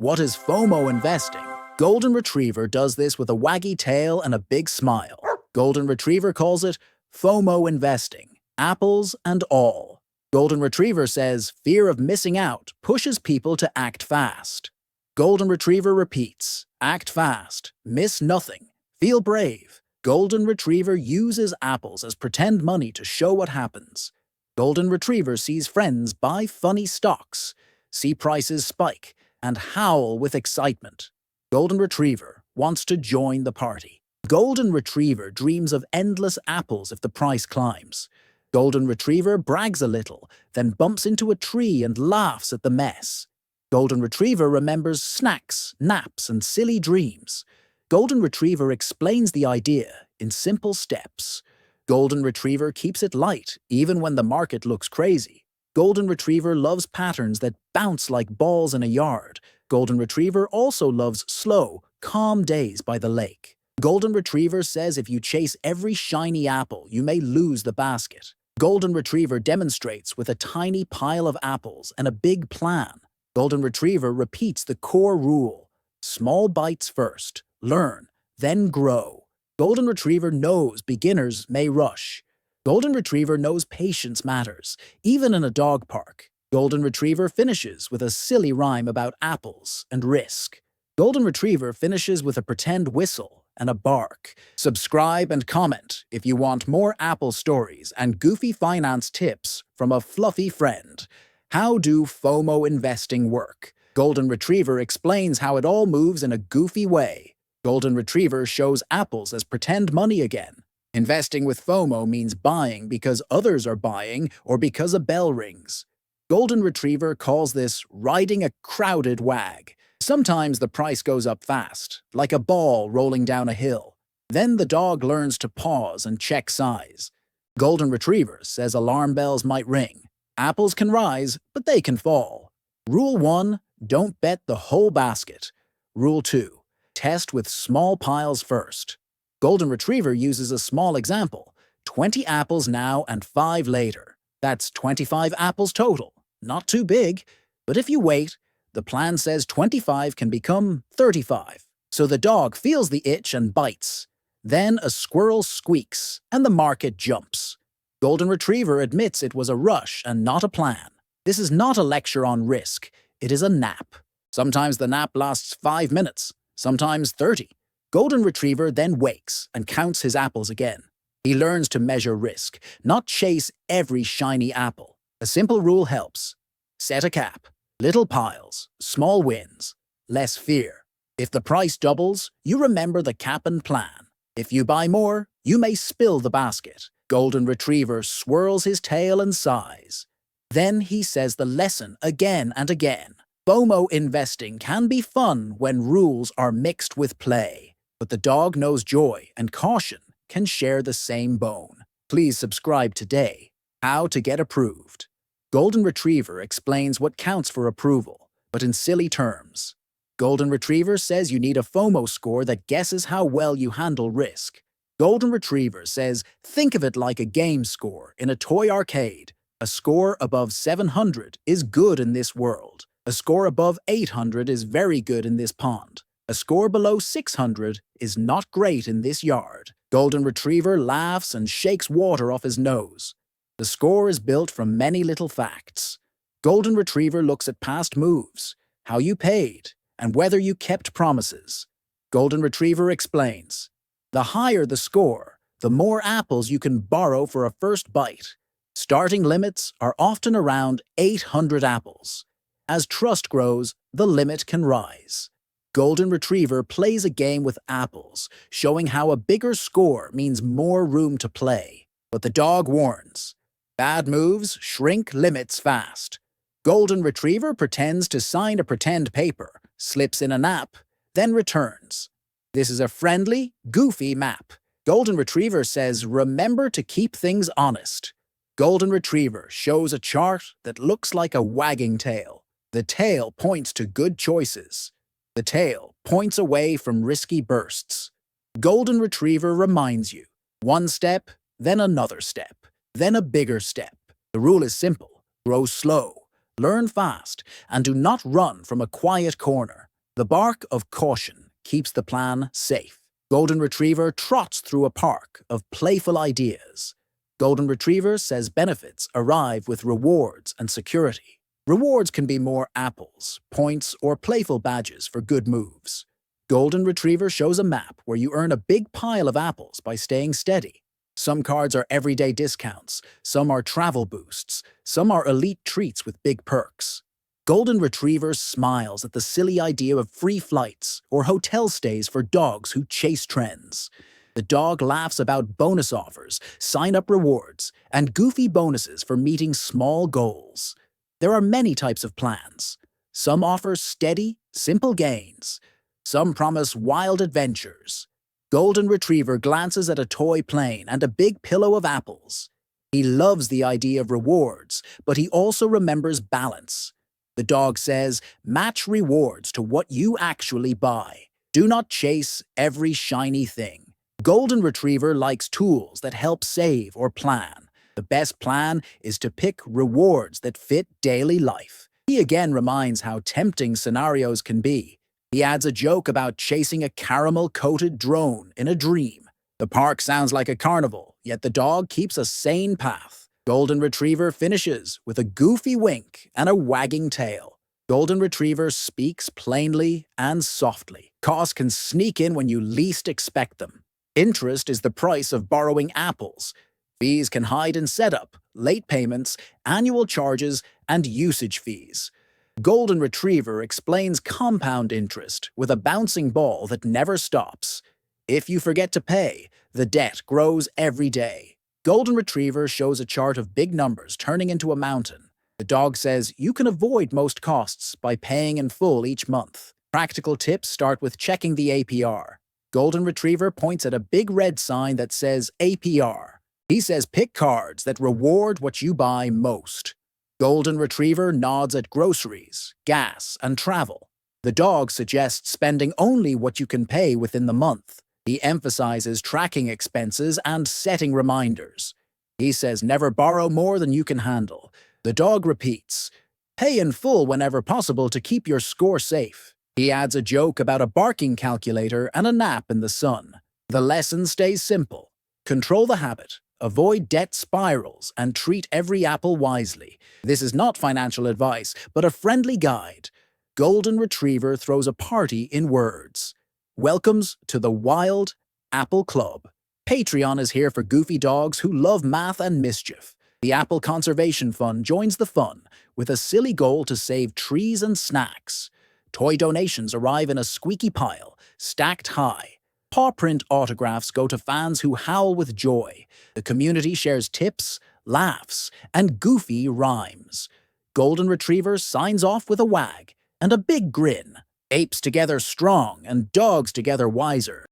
What is FOMO investing? Golden Retriever does this with a waggy tail and a big smile. Golden Retriever calls it FOMO investing, apples and all. Golden Retriever says fear of missing out pushes people to act fast. Golden Retriever repeats, act fast, miss nothing, feel brave. Golden Retriever uses apples as pretend money to show what happens. Golden Retriever sees friends buy funny stocks, see prices spike, and howl with excitement. Golden Retriever wants to join the party. Golden Retriever dreams of endless apples if the price climbs. Golden Retriever brags a little, then bumps into a tree and laughs at the mess. Golden Retriever remembers snacks, naps, and silly dreams. Golden Retriever explains the idea in simple steps. Golden Retriever keeps it light, even when the market looks crazy. Golden Retriever loves patterns that bounce like balls in a yard. Golden Retriever also loves slow, calm days by the lake. Golden Retriever says if you chase every shiny apple, you may lose the basket. Golden Retriever demonstrates with a tiny pile of apples and a big plan. Golden Retriever repeats the core rule: small bites first, learn, then grow. Golden Retriever knows beginners may rush. Golden Retriever knows patience matters, even in a dog park. Golden Retriever finishes with a silly rhyme about apples and risk. Golden Retriever finishes with a pretend whistle and a bark. Subscribe and comment if you want more Apple stories and goofy finance tips from a fluffy friend. How do FOMO investing work? Golden Retriever explains how it all moves in a goofy way. Golden Retriever shows apples as pretend money again. Investing with FOMO means buying because others are buying or because a bell rings. Golden Retriever calls this riding a crowded wag. Sometimes the price goes up fast, like a ball rolling down a hill. Then the dog learns to pause and check size. Golden Retriever says alarm bells might ring. Apples can rise, but they can fall. Rule 1, don't bet the whole basket. Rule 2, test with small piles first. Golden Retriever uses a small example: 20 apples now and 5 later. That's 25 apples total. Not too big, but if you wait, the plan says 25 can become 35. So the dog feels the itch and bites. Then a squirrel squeaks, and the market jumps. Golden Retriever admits it was a rush and not a plan. This is not a lecture on risk. It is a nap. Sometimes the nap lasts 5 minutes, sometimes 30. Golden Retriever then wakes and counts his apples again. He learns to measure risk, not chase every shiny apple. A simple rule helps. Set a cap. Little piles, small wins, less fear. If the price doubles, you remember the cap and plan. If you buy more, you may spill the basket. Golden Retriever swirls his tail and sighs. Then he says the lesson again and again. FOMO investing can be fun when rules are mixed with play. But the dog knows joy and caution can share the same bone. Please subscribe today. How to get approved. Golden Retriever explains what counts for approval, but in silly terms. Golden Retriever says you need a FOMO score that guesses how well you handle risk. Golden Retriever says think of it like a game score in a toy arcade. A score above 700 is good in this world. A score above 800 is very good in this pond. A score below 600 is not great in this yard. Golden Retriever laughs and shakes water off his nose. The score is built from many little facts. Golden Retriever looks at past moves, how you paid, and whether you kept promises. Golden Retriever explains, the higher the score, the more apples you can borrow for a first bite. Starting limits are often around 800 apples. As trust grows, the limit can rise. Golden Retriever plays a game with apples, showing how a bigger score means more room to play. But the dog warns, bad moves shrink limits fast. Golden Retriever pretends to sign a pretend paper, slips in a nap, then returns. This is a friendly, goofy map. Golden Retriever says remember to keep things honest. Golden Retriever shows a chart that looks like a wagging tail. The tail points to good choices. The tail points away from risky bursts. Golden Retriever reminds you, one step, then another step, then a bigger step. The rule is simple: grow slow, learn fast, and do not run from a quiet corner. The bark of caution keeps the plan safe. Golden Retriever trots through a park of playful ideas. Golden Retriever says benefits arrive with rewards and security. Rewards can be more apples, points, or playful badges for good moves. Golden Retriever shows a map where you earn a big pile of apples by staying steady. Some cards are everyday discounts, some are travel boosts, some are elite treats with big perks. Golden Retriever smiles at the silly idea of free flights or hotel stays for dogs who chase trends. The dog laughs about bonus offers, sign-up rewards, and goofy bonuses for meeting small goals. There are many types of plans. Some offer steady, simple gains. Some promise wild adventures. Golden Retriever glances at a toy plane and a big pillow of apples. He loves the idea of rewards, but he also remembers balance. The dog says, match rewards to what you actually buy. Do not chase every shiny thing. Golden Retriever likes tools that help save or plan. The best plan is to pick rewards that fit daily life. He again reminds how tempting scenarios can be. He adds a joke about chasing a caramel-coated drone in a dream. The park sounds like a carnival, yet the dog keeps a sane path. Golden Retriever finishes with a goofy wink and a wagging tail. Golden Retriever speaks plainly and softly. Costs can sneak in when you least expect them. Interest is the price of borrowing apples. Fees can hide in setup, late payments, annual charges, and usage fees. Golden Retriever explains compound interest with a bouncing ball that never stops. If you forget to pay, the debt grows every day. Golden Retriever shows a chart of big numbers turning into a mountain. The dog says you can avoid most costs by paying in full each month. Practical tips start with checking the APR. Golden Retriever points at a big red sign that says APR. He says pick cards that reward what you buy most. Golden Retriever nods at groceries, gas, and travel. The dog suggests spending only what you can pay within the month. He emphasizes tracking expenses and setting reminders. He says never borrow more than you can handle. The dog repeats, pay in full whenever possible to keep your score safe. He adds a joke about a barking calculator and a nap in the sun. The lesson stays simple. Control the habit, avoid debt spirals, and treat every apple wisely. This is not financial advice, but a friendly guide. Golden Retriever throws a party in words. Welcomes to the Wild Apple Club. Patreon is here for goofy dogs who love math and mischief. The Apple Conservation Fund joins the fun with a silly goal to save trees and snacks. Toy donations arrive in a squeaky pile, stacked high. Paw print autographs go to fans who howl with joy. The community shares tips, laughs, and goofy rhymes. Golden Retriever signs off with a wag and a big grin. Apes together strong and dogs together wiser.